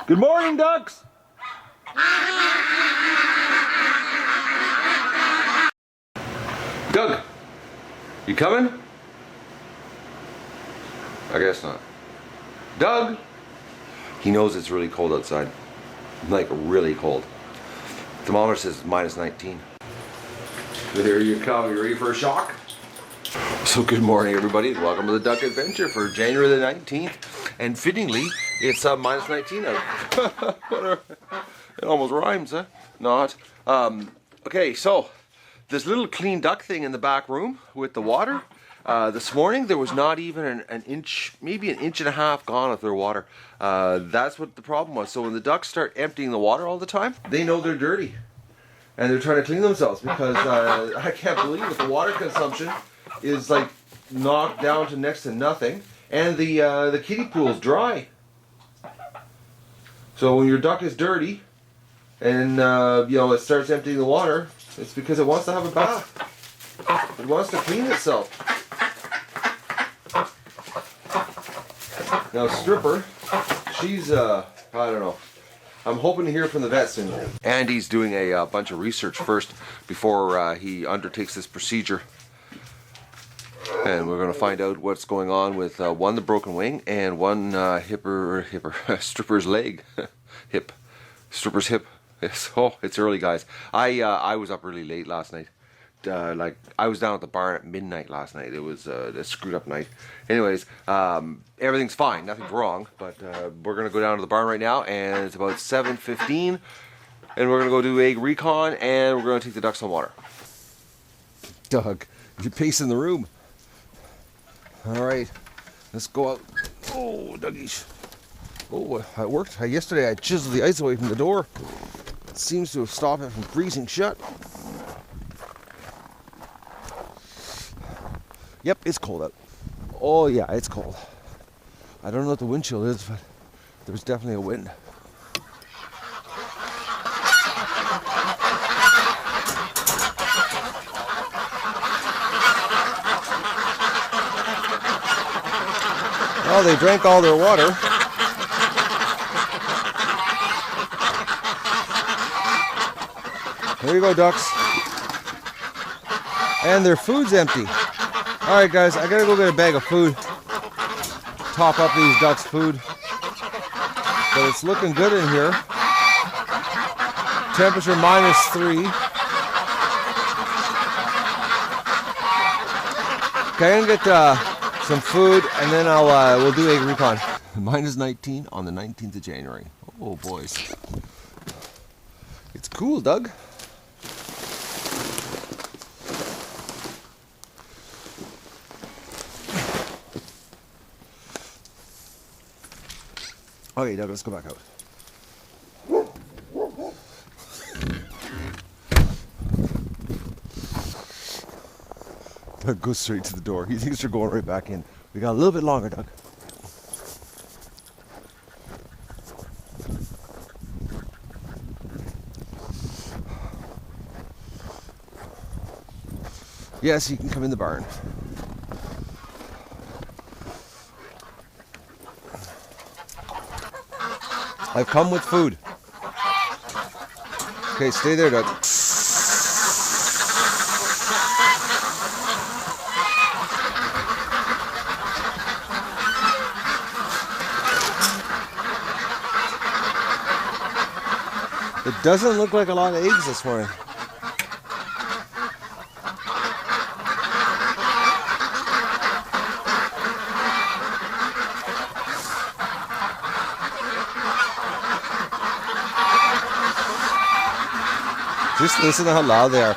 Good morning, ducks! Doug, you coming? I guess not. Doug! He knows it's really cold outside. Like, really cold. Thermometer says minus 19. There you come. You ready for a shock? So good morning, everybody. Welcome to the Duck Adventure for January the 19th. And fittingly, it's minus 19 out. It almost rhymes, huh? Not. Okay, so this little clean duck thing in the back room with the water. This morning there was not even an inch, maybe an inch and a half gone of their water. That's what the problem was. So when the ducks start emptying the water all the time, they know they're dirty. And they're trying to clean themselves because I can't believe it. The water consumption is like knocked down to next to nothing. And the kiddie pool's dry. So when your duck is dirty and you know, it starts emptying the water, it's because it wants to have a bath. It wants to clean itself. Now Stripper, she's I don't know. I'm hoping to hear from the vet soon. Andy's doing a bunch of research first before he undertakes this procedure. And we're going to find out what's going on with one, the broken wing, and one Stripper's leg. Stripper's hip. Yes. Oh, it's early, guys. I was up really late last night. Like, I was down at the barn at midnight last night. It was a screwed up night. Anyways, everything's fine. Nothing's wrong. But we're going to go down to the barn right now, and it's about 7:15. And we're going to go do egg recon, and we're going to take the ducks on water. Doug, you're pacing the room. Alright, let's go out. Oh, Dougie's. Oh, it worked. Yesterday I chiseled the ice away from the door. It seems to have stopped it from freezing shut. Yep, it's cold out. Oh yeah, it's cold. I don't know what the wind chill is, but there's definitely a wind. Oh, they drank all their water. There you go, ducks. And their food's empty. Alright guys, I gotta go get a bag of food. Top up these ducks' food. But it's looking good in here. Temperature -3. Okay, I'm gonna get some food, and then we'll do egg recon. -19 on the 19th of January. Oh boys, it's cool, Doug. Okay, Doug, let's go back out. Doug goes straight to the door. He thinks you're going right back in. We got a little bit longer, Doug. Yes, you can come in the barn. I've come with food. Okay, stay there, Doug. It doesn't look like a lot of eggs this morning. Just listen to how loud they are.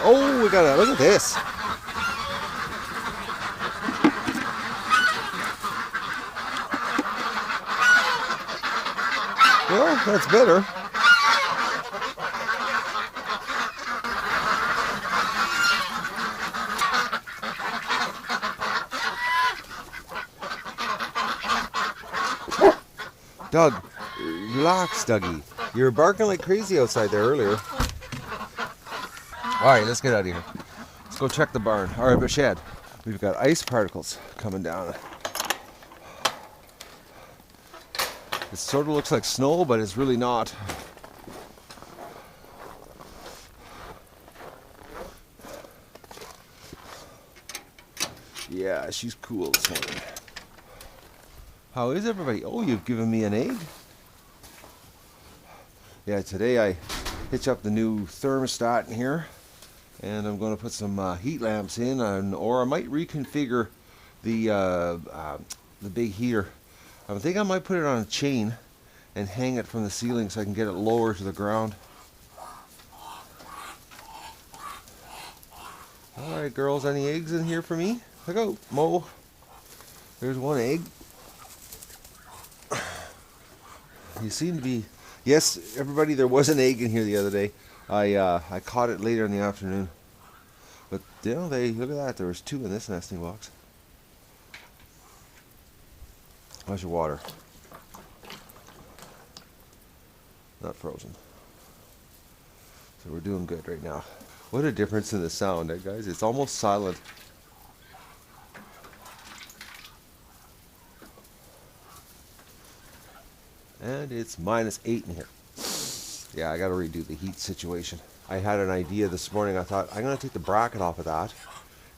Oh, we got it. Look at this. Well, that's better. Doug, relax, Dougie. You were barking like crazy outside there earlier. Alright, let's get out of here. Let's go check the barn. Alright, but shed. we've got ice particles coming down. It sort of looks like snow, but it's really not. Yeah, she's cool this morning. How is everybody? Oh, you've given me an egg? Yeah, today I hitch up the new thermostat in here, and I'm going to put some heat lamps in, or I might reconfigure the big heater. I think I might put it on a chain and hang it from the ceiling so I can get it lower to the ground. Alright girls, any eggs in here for me? Look out, Mo. There's one egg. You seem to be... Yes, everybody, there was an egg in here the other day. I caught it later in the afternoon. But, you know, look at that, there was 2 in this nesting box. How's your water? Not frozen. So we're doing good right now. What a difference in the sound, guys. It's almost silent. And it's -8 in here. Yeah, I gotta redo the heat situation. I had an idea this morning. I thought, I'm gonna take the bracket off of that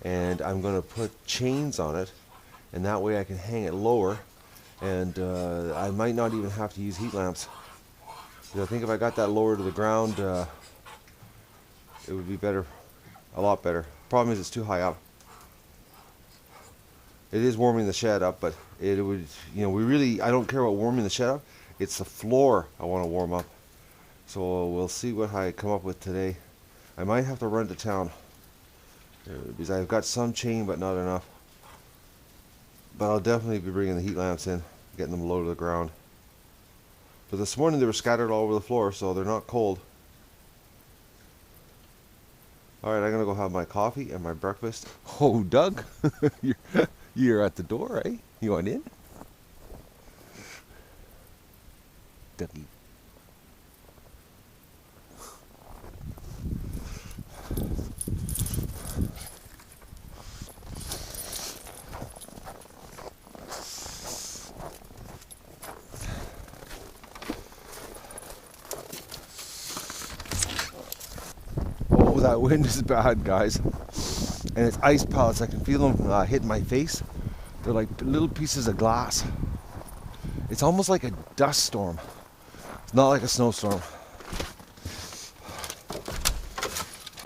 and I'm gonna put chains on it, and that way I can hang it lower, and I might not even have to use heat lamps. I think if I got that lower to the ground, it would be better, a lot better. Problem is it's too high up. It is warming the shed up, but it would, you know, I don't care about warming the shed up. It's the floor I want to warm up. So we'll see what I come up with today. I might have to run to town because I've got some chain, but not enough. But I'll definitely be bringing the heat lamps in, getting them low to the ground. But this morning they were scattered all over the floor, so they're not cold. Alright, I'm going to go have my coffee and my breakfast. Oh, Doug, you're at the door, eh? You want in? Dougie. Oh, that wind is bad, guys. And it's ice pellets. I can feel them hitting my face. They're like little pieces of glass. It's almost like a dust storm. It's not like a snowstorm.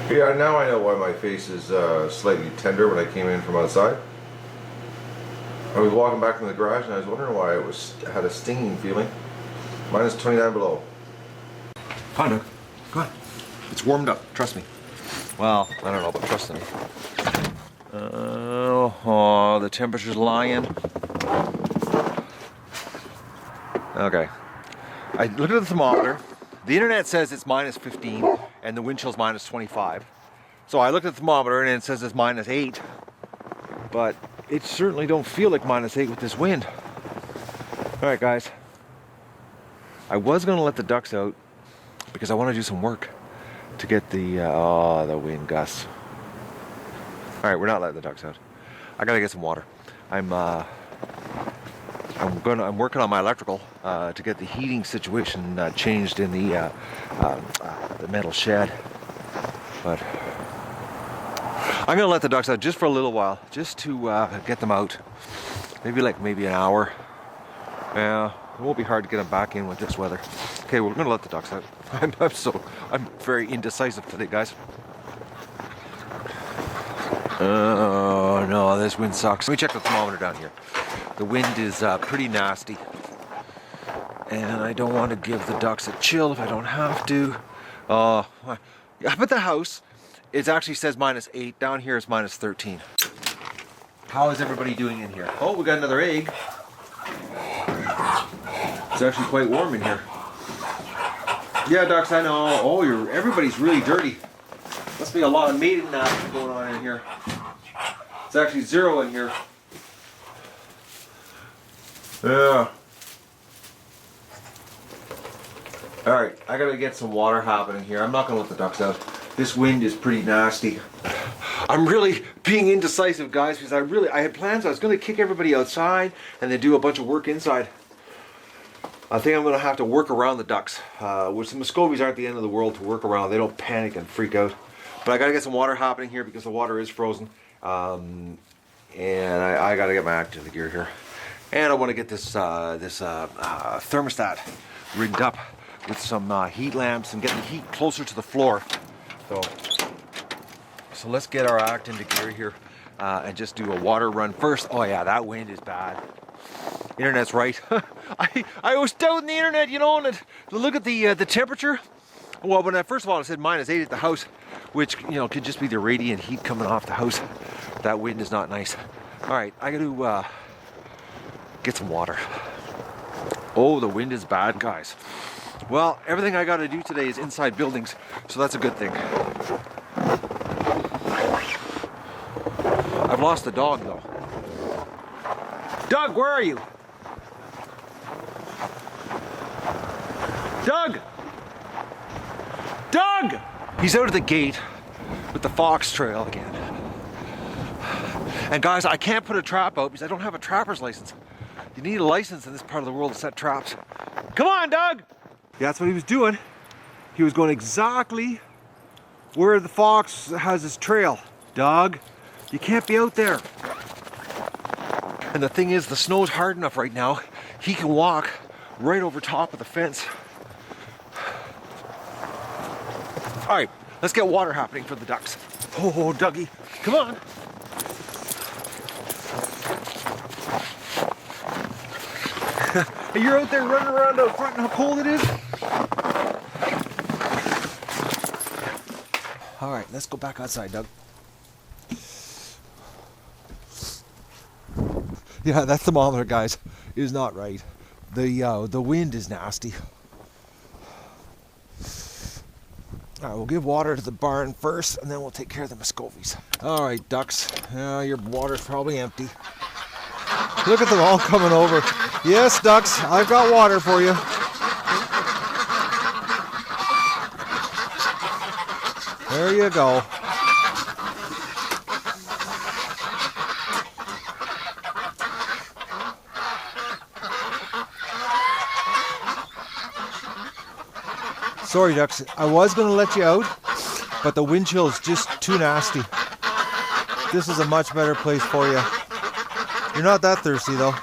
Yeah, now I know why my face is slightly tender when I came in from outside. I was walking back from the garage and I was wondering why I had a stinging feeling. Minus 29 below. Come on, Doug. Come on. It's warmed up. Trust me. Well, I don't know about trusting me. Oh, the temperature's lying. Okay. I looked at the thermometer. The internet says it's -15 and the wind chill's -25. So I looked at the thermometer and it says it's -8. But it certainly don't feel like -8 with this wind. Alright guys. I was going to let the ducks out because I want to do some work to get the wind gusts. Alright, we're not letting the ducks out. I gotta get some water. I'm working on my electrical to get the heating situation changed in the metal shed. But I'm gonna let the ducks out just for a little while, just to get them out. Maybe an hour. Yeah, it won't be hard to get them back in with this weather. Okay, we're gonna let the ducks out. I'm very indecisive today, guys. Oh no, this wind sucks. Let me check the thermometer down here. The wind is pretty nasty, and I don't want to give the ducks a chill if I don't have to. Up at the house, it actually says -8. Down here it's -13. How is everybody doing in here? Oh, we got another egg. It's actually quite warm in here. Yeah, ducks, I know. Oh, everybody's really dirty. Must be a lot of mating action going on in here. It's actually 0 in here. Yeah. Alright, I gotta get some water happening here. I'm not gonna let the ducks out. This wind is pretty nasty. I'm really being indecisive, guys, because I had plans. I was going to kick everybody outside and then do a bunch of work inside. I think I'm going to have to work around the ducks, which the Muscovies aren't the end of the world to work around. They don't panic and freak out. But I got to get some water happening here because the water is frozen. And I got to get my act into gear here. And I want to get this thermostat rigged up with some heat lamps and get the heat closer to the floor. So let's get our act into gear here and just do a water run first. Oh yeah, that wind is bad. Internet's right. I was doubting the internet, you know, and look at the temperature. Well, first of all, it said -8 at the house, which, you know, could just be the radiant heat coming off the house. That wind is not nice. All right, I got to get some water. Oh, the wind is bad, guys. Well, everything I got to do today is inside buildings, so that's a good thing. I've lost the dog, though. Doug, where are you? Doug! Doug! He's out of the gate with the fox trail again. And guys, I can't put a trap out because I don't have a trapper's license. You need a license in this part of the world to set traps. Come on, Doug! Yeah, that's what he was doing. He was going exactly where the fox has his trail. Doug, you can't be out there. And the thing is, the snow's hard enough right now. He can walk right over top of the fence. All right, let's get water happening for the ducks. Oh, Dougie, come on. You're out there running around out front and how cold it is. All right, let's go back outside, Doug. Yeah, that thermometer, guys, is not right. The wind is nasty. All right, we'll give water to the barn first, and then we'll take care of the Muscovies. All right, ducks. Your water's probably empty. Look at them all coming over. Yes, ducks, I've got water for you. There you go. Sorry, ducks. I was going to let you out, but the wind chill is just too nasty. This is a much better place for you. You're not that thirsty, though.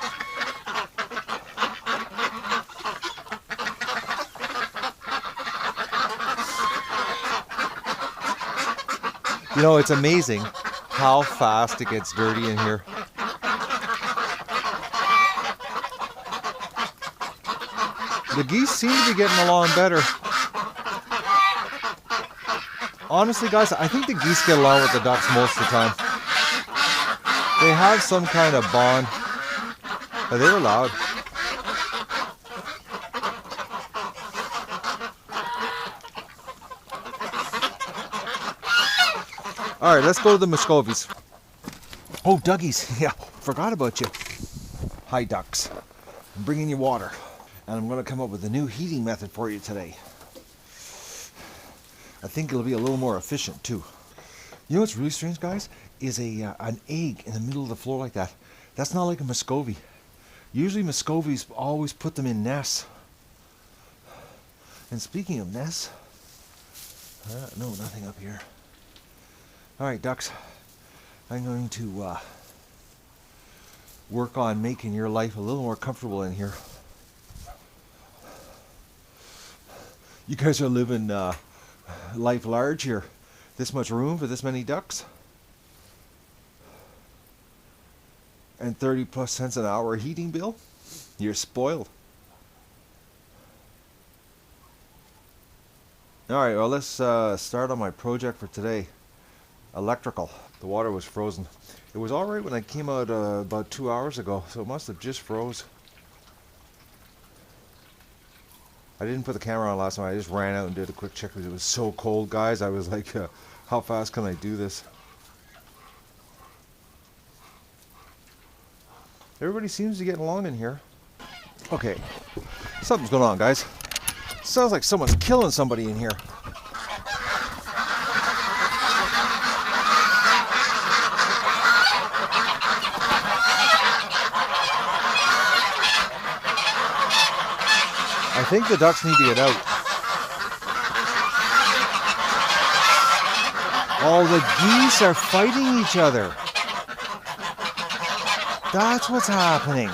You know, it's amazing how fast it gets dirty in here. The geese seem to be getting along better. Honestly, guys, I think the geese get along with the ducks most of the time. They have some kind of bond. But they're loud. All right, let's go to the Muscovies. Oh, Dougies. Yeah, forgot about you. Hi, ducks. I'm bringing you water. And I'm going to come up with a new heating method for you today. I think it'll be a little more efficient too. You know what's really strange, guys? Is an egg in the middle of the floor like that. That's not like a Muscovy. Usually Muscovies always put them in nests. And speaking of nests, no, nothing up here. All right, ducks. I'm going to work on making your life a little more comfortable in here. You guys are living life large here. This much room for this many ducks. And 30+ cents an hour heating bill. You're spoiled. Alright, well, let's start on my project for today. Electrical. The water was frozen. It was alright when I came out about 2 hours ago, so it must have just froze. I didn't put the camera on last time. I just ran out and did a quick check because it was so cold, guys. I was like, how fast can I do this? Everybody seems to get along in here. Okay, something's going on, guys. Sounds like someone's killing somebody in here. think the ducks need to get out. Oh, the geese are fighting each other. That's what's happening.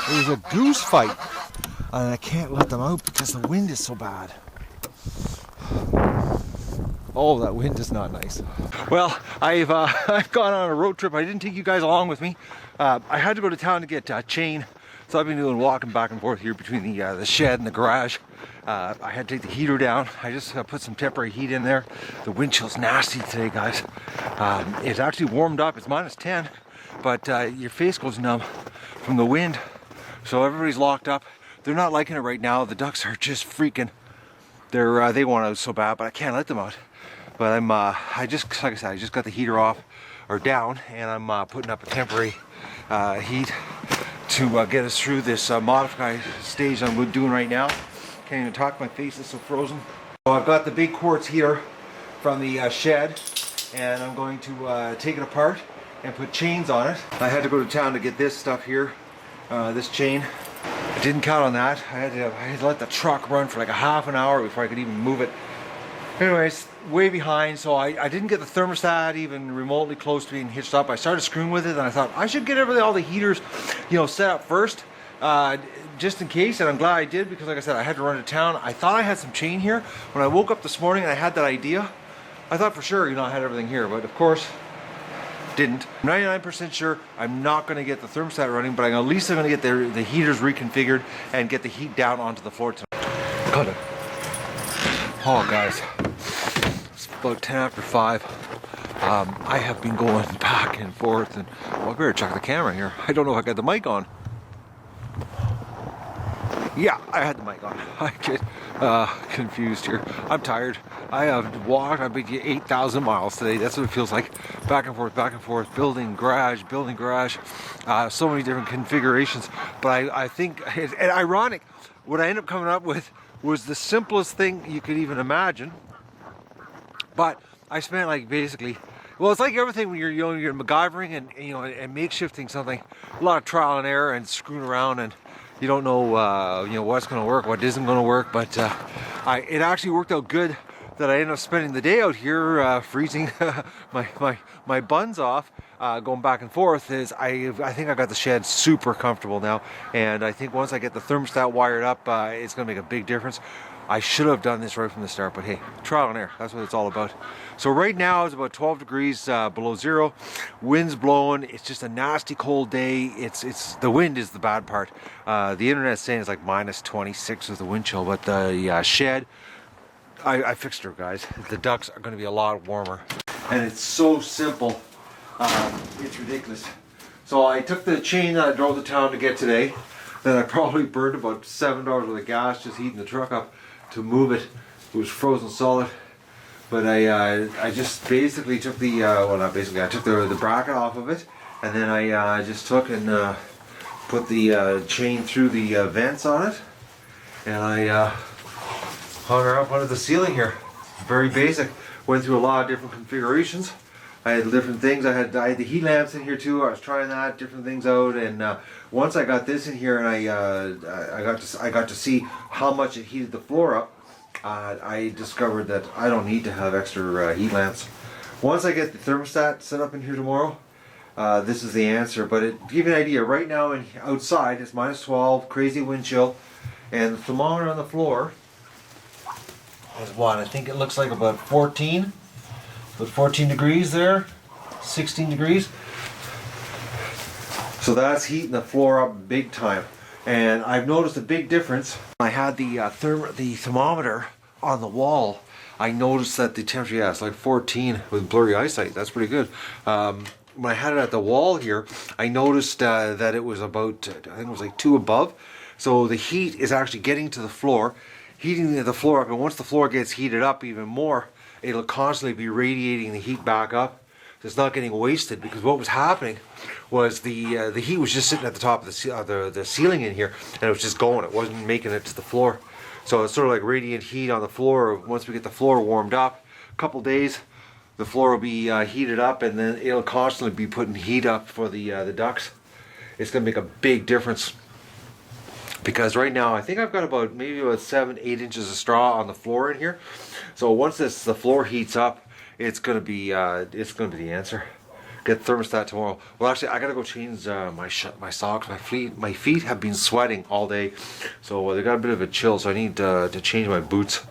There's a goose fight, and I can't let them out because the wind is so bad. Oh, that wind is not nice. Well, I've gone on a road trip. I didn't take you guys along with me. I had to go to town to get chain, so I've been doing walking back and forth here between the shed and the garage. I had to take the heater down. I just put some temporary heat in there. The wind chill's nasty today, guys. It's actually warmed up. It's -10, but your face goes numb from the wind. So everybody's locked up. They're not liking it right now. The ducks are just freaking. They want out so bad, but I can't let them out. But I just, like I said, I just got the heater off or down, and I'm putting up a temporary heat to get us through this modify stage I'm doing right now. Can't even talk. My face is so frozen. So I've got the big quartz heater from the shed, and I'm going to take it apart and put chains on it. I had to go to town to get this stuff here. This chain. I didn't count on that. I had to let the truck run for like a half an hour before I could even move it. Anyways, way behind, so I didn't get the thermostat even remotely close to being hitched up. I started screwing with it, and I thought I should get all the heaters, set up first, just in case. And I'm glad I did, because like I said, I had to run to town. I thought I had some chain here. When I woke up this morning and I had that idea, I thought for sure, I had everything here, but of course, didn't. I'm 99% sure I'm not going to get the thermostat running, but at least I'm going to get the heaters reconfigured and get the heat down onto the floor tonight. Cut it. Oh guys, it's about 10 after 5. I have been going back and forth, and I better check the camera here. I don't know if I got the mic on. Yeah, I had the mic on. I get confused here. I'm tired. I have walked, I've been 8,000 miles today. That's what it feels like. Back and forth, building garage. So many different configurations. But I think, and ironic, what I ended up coming up with was the simplest thing you could even imagine. But I spent basically, well, it's like everything when you're MacGyvering and makeshifting something. A lot of trial and error and screwing around, and you don't know what's going to work, what isn't going to work. But it actually worked out good that I ended up spending the day out here freezing my buns off, going back and forth. I think I got the shed super comfortable now, and I think once I get the thermostat wired up, it's going to make a big difference. I should have done this right from the start, but hey, trial and error, that's what it's all about. So right now it's about 12 degrees below zero, wind's blowing, it's just a nasty cold day. It's the wind is the bad part. The internet's saying it's like -26 with the wind chill, but the shed, I fixed her, guys. The ducks are going to be a lot warmer, and it's so simple. It's ridiculous. So I took the chain that I drove to town to get today. Then I probably burned about $7 worth of gas just heating the truck up to move it. It was frozen solid. But I just basically took I took the bracket off of it, and then I just took and put the chain through the vents on it, and I hung her up under the ceiling here. Very basic. Went through a lot of different configurations. I had different things. I had the heat lamps in here too. I was trying different things out, and once I got this in here, and I got to see how much it heated the floor up, I discovered that I don't need to have extra heat lamps. Once I get the thermostat set up in here tomorrow, this is the answer. But to give you an idea, right now outside it's -12, crazy wind chill, and the thermometer on the floor is what? I think it looks like about 14. But 14 degrees there, 16 degrees. So that's heating the floor up big time. And I've noticed a big difference. I had the thermometer on the wall. I noticed that the temperature, it's like 14 with blurry eyesight. That's pretty good. When I had it at the wall here, I noticed that it was about, I think it was like 2 above. So the heat is actually getting to the floor, heating the floor up. And once the floor gets heated up even more, it'll constantly be radiating the heat back up. So it's not getting wasted, because what was happening was the heat was just sitting at the top of the ceiling in here, and it was just going. It wasn't making it to the floor. So it's sort of like radiant heat on the floor. Once we get the floor warmed up, a couple days, the floor will be heated up, and then it'll constantly be putting heat up for the ducts. It's going to make a big difference. Because right now, I think I've got about maybe about 7-8 inches of straw on the floor in here. So once the floor heats up, it's gonna be the answer. Get thermostat tomorrow. Well, actually, I gotta go change my socks. My feet have been sweating all day, so they got a bit of a chill. So I need to change my boots.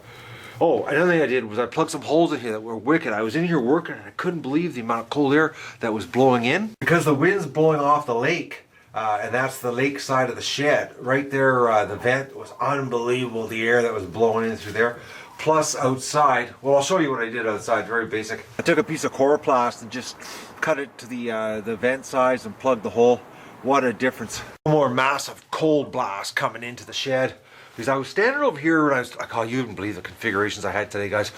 Oh, another thing I did was I plugged some holes in here that were wicked. I was in here working, and I couldn't believe the amount of cold air that was blowing in because the wind's blowing off the lake. And that's the lake side of the shed. Right there, the vent was unbelievable, the air that was blowing in through there. Plus outside, well, I'll show you what I did outside, very basic. I took a piece of coroplast and just cut it to the vent size and plugged the hole. What a difference. More massive cold blast coming into the shed. Because I was standing over here and you wouldn't believe the configurations I had today, guys.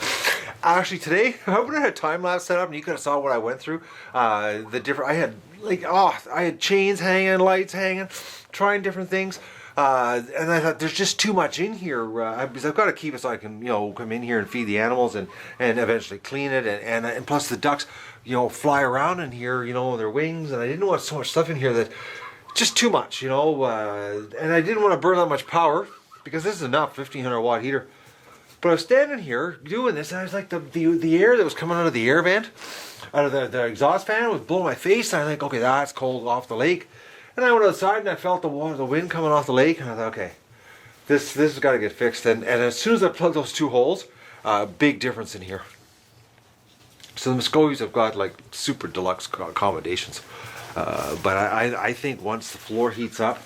Actually today, I would have had time lapse set up and you could have saw what I went through. I had chains hanging, lights hanging, trying different things. And I thought there's just too much in here because I've got to keep it so I can, come in here and feed the animals and eventually clean it. And plus the ducks, fly around in here, their wings. And I didn't want so much stuff in here that just too much, and I didn't want to burn that much power because this is enough 1500 watt heater. But I was standing here doing this, and I was like, the air that was coming out of the air vent, out of the exhaust fan, was blowing my face. And I think, okay, that's cold off the lake. And I went outside and I felt the wind coming off the lake, and I thought, okay, this has got to get fixed. And as soon as I plugged those two holes, big difference in here. So the Muscovies have got like super deluxe accommodations, but I think once the floor heats up,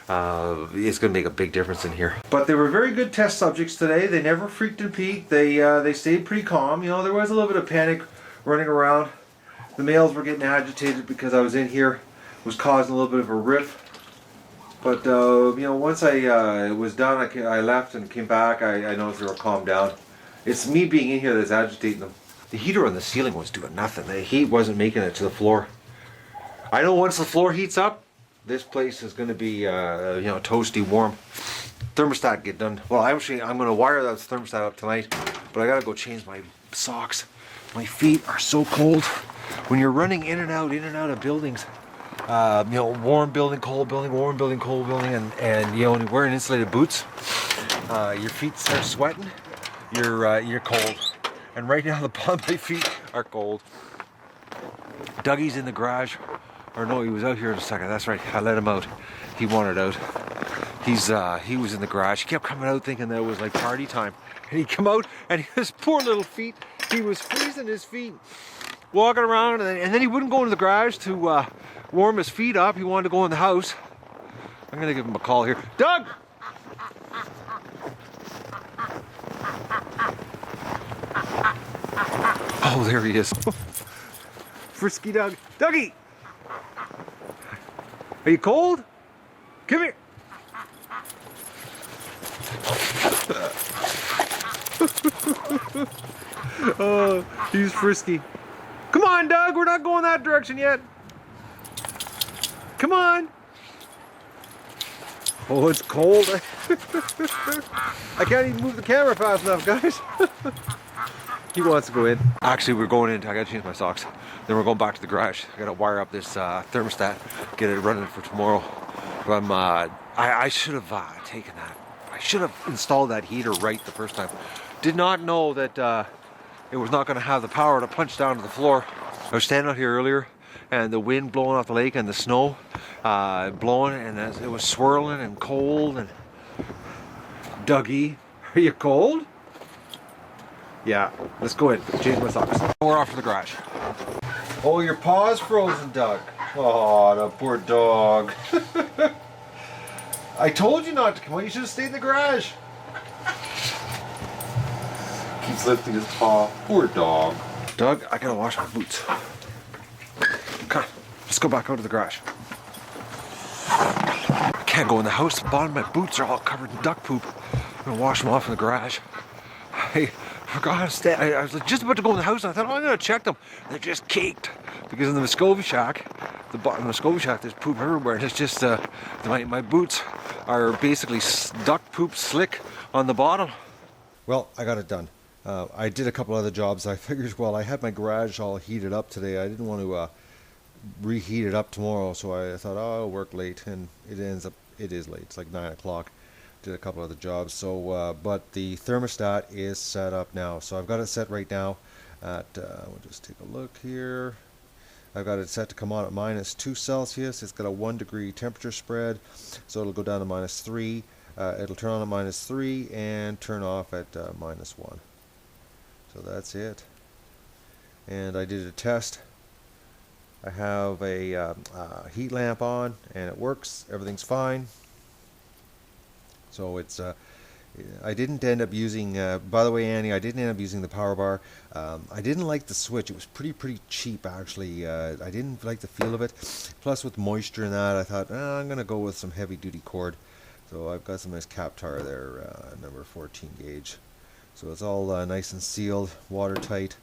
it's going to make a big difference in here. But they were very good test subjects today. They never freaked and peeked. They stayed pretty calm. There was a little bit of panic running around. The males were getting agitated because I was in here, was causing a little bit of a rift. But once I was done, I left and came back. I noticed they were calmed down. It's me being in here that's agitating them. The heater on the ceiling was doing nothing. The heat wasn't making it to the floor. I know once the floor heats up, this place is going to be, toasty warm. Thermostat get done. Well, I'm going to wire that thermostat up tonight, but I got to go change my socks. My feet are so cold. When you're running in and out of buildings, warm building, cold building, warm building, cold building, and you're wearing insulated boots, your feet start sweating. You're cold. And right now the bottom of my feet are cold. Dougie's in the garage. Or no, he was out here in a second. That's right. I let him out. He wanted out. He was in the garage. He kept coming out thinking that it was like party time. And he'd come out and his poor little feet, he was freezing his feet, walking around, and then he wouldn't go into the garage to warm his feet up. He wanted to go in the house. I'm gonna give him a call here. Doug! Oh, there he is. Frisky Doug. Dougie! Are you cold? Come here. Oh, he's frisky. Come on, Doug. We're not going that direction yet. Come on. Oh, it's cold. I can't even move the camera fast enough, guys. He wants to go in. Actually, we're going in. I gotta change my socks. Then we're going back to the garage. I gotta wire up this thermostat, get it running for tomorrow. I should have taken that. I should have installed that heater right the first time. Did not know that it was not going to have the power to punch down to the floor. I was standing out here earlier, and the wind blowing off the lake and the snow blowing, and it was swirling and cold. And Dougie, are you cold? Yeah, let's go in. Change my socks. We're off to the garage. Oh, your paw's frozen, Doug. Oh, the poor dog. I told you not to come on. You should have stayed in the garage. Keeps lifting his paw. Poor dog. Doug, I gotta wash my boots. Come on, let's go back out to the garage. I can't go in the house. The bottom of my boots are all covered in duck poop. I'm gonna wash them off in the garage. I forgot to stay. I was just about to go in the house, and I thought, oh, I'm gonna check them. They're just caked because in the Muscovy shack, the bottom of the Muscovy shack, there's poop everywhere. And it's just my boots. are basically duck poop slick on the bottom. Well, I got it done. I did a couple other jobs. I figured, well, I had my garage all heated up today. I didn't want to reheat it up tomorrow, so I thought, oh, I'll work late, and it is late. It's like 9 o'clock. Did a couple other jobs. So, but the thermostat is set up now. So I've got it set right now at, we'll just take a look here. I've got it set to come on at -2 Celsius. It's got a 1 degree temperature spread, so it'll go down to -3. It'll turn on at -3 and turn off at -1. So that's it. And I did a test. I have a heat lamp on, and it works. Everything's fine. So it's I didn't end up using, by the way, Annie, I didn't end up using the power bar. I didn't like the switch. It was pretty cheap, actually. I didn't like the feel of it. Plus, with moisture and that, I thought, I'm going to go with some heavy-duty cord. So I've got some nice cap tar there, number 14 gauge. So it's all nice and sealed, watertight.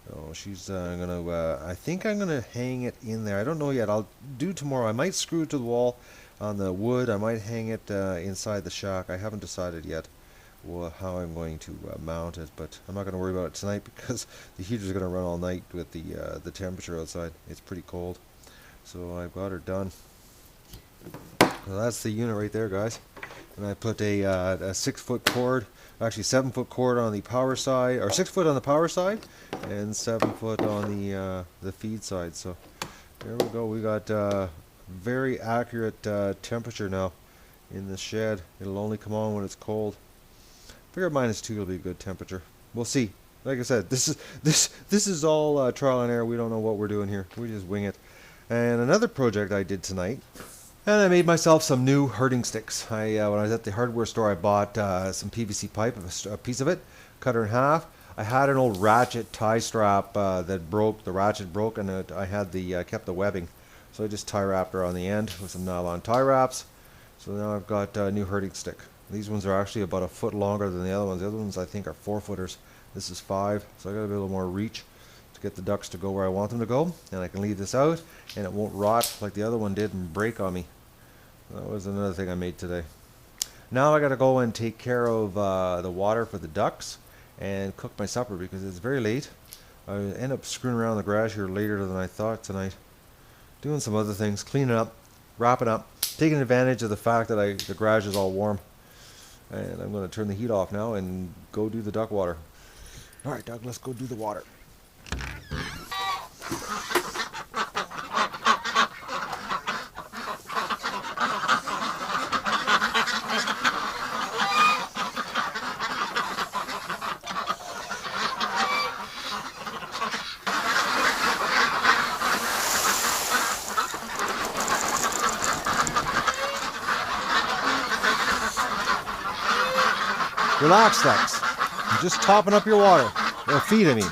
So she's going to, I think I'm going to hang it in there. I don't know yet. I'll do tomorrow. I might screw it to the wall on the wood. I might hang it inside the shack. I haven't decided yet how I'm going to mount it, but I'm not going to worry about it tonight because the heater's going to run all night with the temperature outside. It's pretty cold. So I've got her done. So that's the unit right there, guys. And I put a 6-foot cord, actually 7-foot cord on the power side, or 6 foot on the power side, and 7 foot on the feed side. So there we go. We got very accurate temperature now in the shed. It'll only come on when it's cold. Figure -2 will be a good temperature. We'll see. Like I said, this is all trial and error. We don't know what we're doing here. We just wing it. And another project I did tonight. And I made myself some new herding sticks. When I was at the hardware store, I bought some PVC pipe, a piece of it, cut her in half. I had an old ratchet tie strap that broke. The ratchet broke, and I had kept the webbing. So I just tie wrapped her on the end with some nylon tie wraps. So now I've got a new herding stick. These ones are actually about a foot longer than the other ones. The other ones I think are 4-footers. This is 5, so I got a little more reach to get the ducks to go where I want them to go. And I can leave this out, and it won't rot like the other one did and break on me. That was another thing I made today. Now I got to go and take care of the water for the ducks and cook my supper because it's very late. I end up screwing around the garage here later than I thought tonight. Doing some other things, cleaning up, wrapping up, taking advantage of the fact that the garage is all warm. And I'm going to turn the heat off now and go do the duck water. All right, Doug, let's go do the water. Relax, ducks. I'm just topping up your water. Or feed, I mean.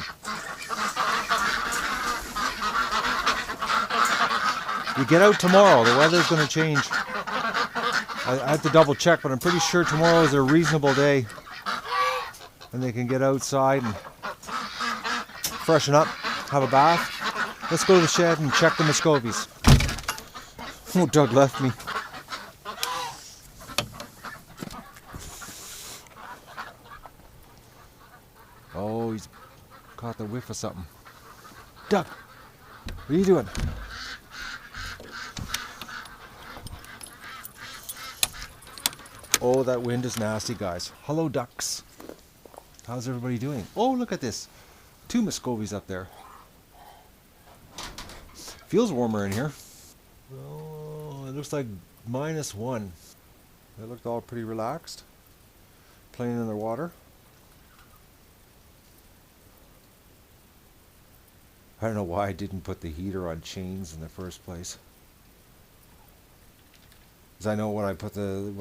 You get out tomorrow. The weather's going to change. I have to double check, but I'm pretty sure tomorrow is a reasonable day. And they can get outside and freshen up, have a bath. Let's go to the shed and check the Muscovies. Oh, Doug left me. Oh, he's caught the whiff of something. Duck, what are you doing? Oh, that wind is nasty, guys. Hello, ducks. How's everybody doing? Oh, look at this. 2 Muscovies up there. Feels warmer in here. Oh, it looks like -1. They looked all pretty relaxed. Playing in their water. I don't know why I didn't put the heater on chains in the first place. Because I know when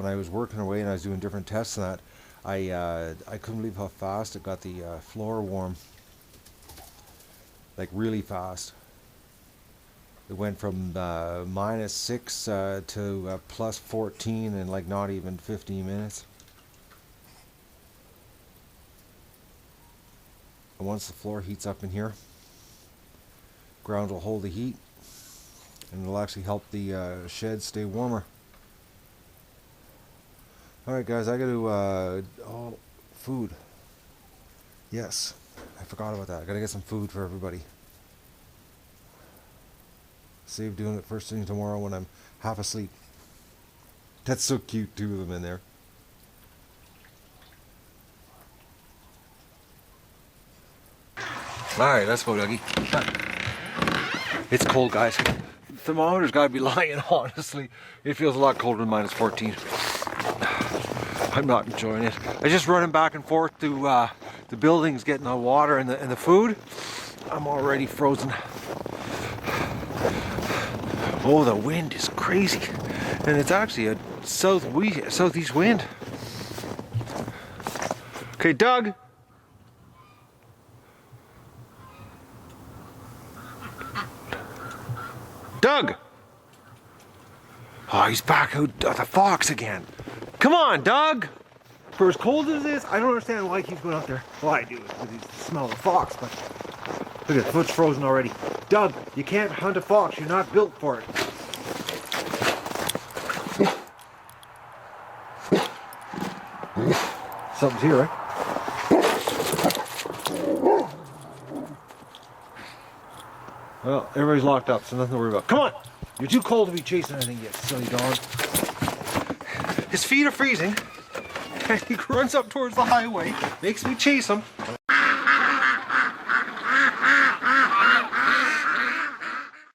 I was working away and I was doing different tests and that, I couldn't believe how fast it got the floor warm. Like really fast. It went from -6 to +14 in like not even 15 minutes. And once the floor heats up in here, ground will hold the heat and it'll actually help the shed stay warmer. Alright guys, I gotta oh, food. Yes, I forgot about that. I gotta get some food for everybody. Save doing it first thing tomorrow when I'm half asleep. That's so cute, two of them in there. Alright, let's go, Dougie. It's cold, guys. The thermometer's gotta be lying, honestly. It feels a lot colder than -14. I'm not enjoying it. I just running back and forth to the buildings, getting the water and the food. I'm already frozen. Oh, the wind is crazy. And it's actually a southeast wind. Okay, Doug. Doug! Oh, he's back out at the fox again. Come on, Doug! For as cold as it is, I don't understand why he keeps going out there. Well, I do, because he smells the fox, but look at the foot's frozen already. Doug, you can't hunt a fox. You're not built for it. Something's here, right? Well, everybody's locked up, so nothing to worry about. Come on! You're too cold to be chasing anything yet, silly dog. His feet are freezing, and he runs up towards the highway, makes me chase him.